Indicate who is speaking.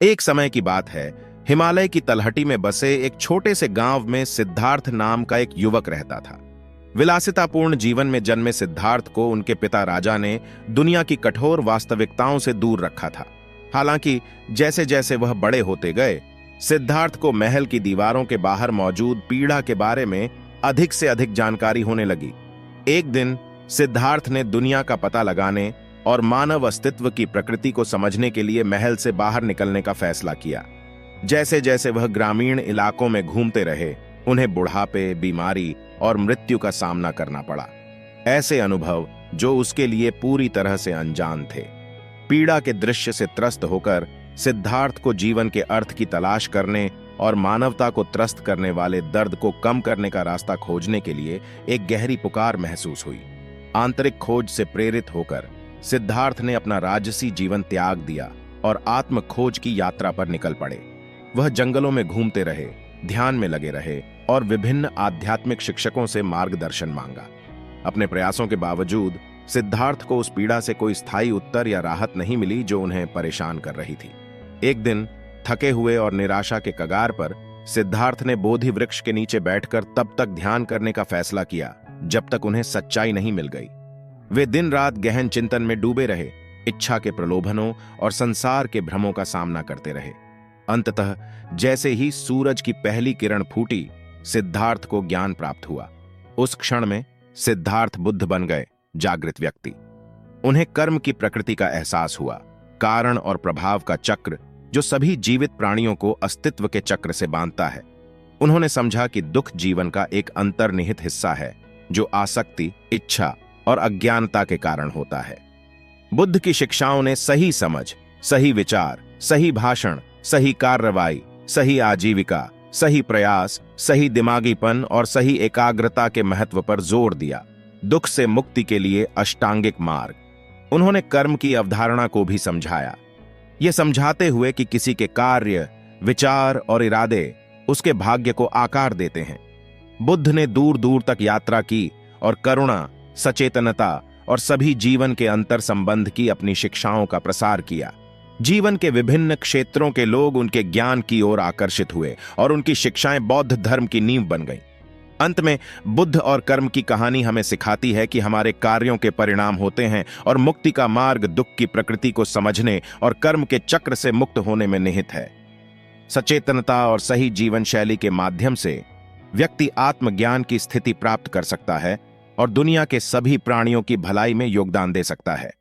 Speaker 1: एक समय की बात है। हिमालय की तलहटी में बसे एक छोटे से गांव में सिद्धार्थ नाम का एक युवक रहता था। विलासितापूर्ण जीवन में जन्मे सिद्धार्थ को उनके पिता राजा ने दुनिया की कठोर वास्तविकताओं से दूर रखा था। हालांकि जैसे जैसे वह बड़े होते गए, सिद्धार्थ को महल की दीवारों के बाहर मौजूद पीड़ा के बारे में अधिक से अधिक जानकारी होने लगी। एक दिन सिद्धार्थ ने दुनिया का पता लगाने और मानव अस्तित्व की प्रकृति को समझने के लिए महल से बाहर निकलने का फैसला किया। जैसे जैसे वह ग्रामीण इलाकों में घूमते रहे, उन्हें बुढ़ापे, बीमारी और मृत्यु का सामना करना पड़ा। ऐसे अनुभव जो उसके लिए पूरी तरह से अनजान थे। पीड़ा के दृश्य से त्रस्त होकर सिद्धार्थ को जीवन के अर्थ की तलाश करने और मानवता को त्रस्त करने वाले दर्द को कम करने का रास्ता खोजने के लिए एक गहरी पुकार महसूस हुई। आंतरिक खोज से प्रेरित होकर सिद्धार्थ ने अपना राजसी जीवन त्याग दिया और आत्म खोज की यात्रा पर निकल पड़े। वह जंगलों में घूमते रहे, ध्यान में लगे रहे और विभिन्न आध्यात्मिक शिक्षकों से मार्गदर्शन मांगा। अपने प्रयासों के बावजूद सिद्धार्थ को उस पीड़ा से कोई स्थायी उत्तर या राहत नहीं मिली जो उन्हें परेशान कर रही थी। एक दिन थके हुए और निराशा के कगार पर सिद्धार्थ ने बोधि वृक्ष के नीचे बैठकर तब तक ध्यान करने का फैसला किया जब तक उन्हें सच्चाई नहीं मिल गई। वे दिन रात गहन चिंतन में डूबे रहे, इच्छा के प्रलोभनों और संसार के भ्रमों का सामना करते रहे। अंततः जैसे ही सूरज की पहली किरण फूटी, सिद्धार्थ को ज्ञान प्राप्त हुआ। उस क्षण में सिद्धार्थ बुद्ध बन गए, जागृत व्यक्ति। उन्हें कर्म की प्रकृति का एहसास हुआ, कारण और प्रभाव का चक्र जो सभी जीवित प्राणियों को अस्तित्व के चक्र से बांधता है। उन्होंने समझा कि दुख जीवन का एक अंतर्निहित हिस्सा है जो आसक्ति, इच्छा और अज्ञानता के कारण होता है। बुद्ध की शिक्षाओं ने सही समझ, सही विचार, सही भाषण, सही कार्रवाई, सही आजीविका, सही प्रयास, सही दिमागीपन और सही एकाग्रता के महत्व पर जोर दिया। दुख से मुक्ति के लिए अष्टांगिक मार्ग। उन्होंने कर्म की अवधारणा को भी समझाया, यह समझाते हुए कि किसी के कार्य, विचार और इरादे उसके भाग्य को आकार देते हैं। बुद्ध ने दूर दूर तक यात्रा की और करुणा, सचेतनता और सभी जीवन के अंतर संबंध की अपनी शिक्षाओं का प्रसार किया। जीवन के विभिन्न क्षेत्रों के लोग उनके ज्ञान की ओर आकर्षित हुए और उनकी शिक्षाएं बौद्ध धर्म की नींव बन गईं। अंत में बुद्ध और कर्म की कहानी हमें सिखाती है कि हमारे कार्यों के परिणाम होते हैं और मुक्ति का मार्ग दुख की प्रकृति को समझने और कर्म के चक्र से मुक्त होने में निहित है। सचेतनता और सही जीवन शैली के माध्यम से व्यक्ति आत्मज्ञान की स्थिति प्राप्त कर सकता है और दुनिया के सभी प्राणियों की भलाई में योगदान दे सकता है।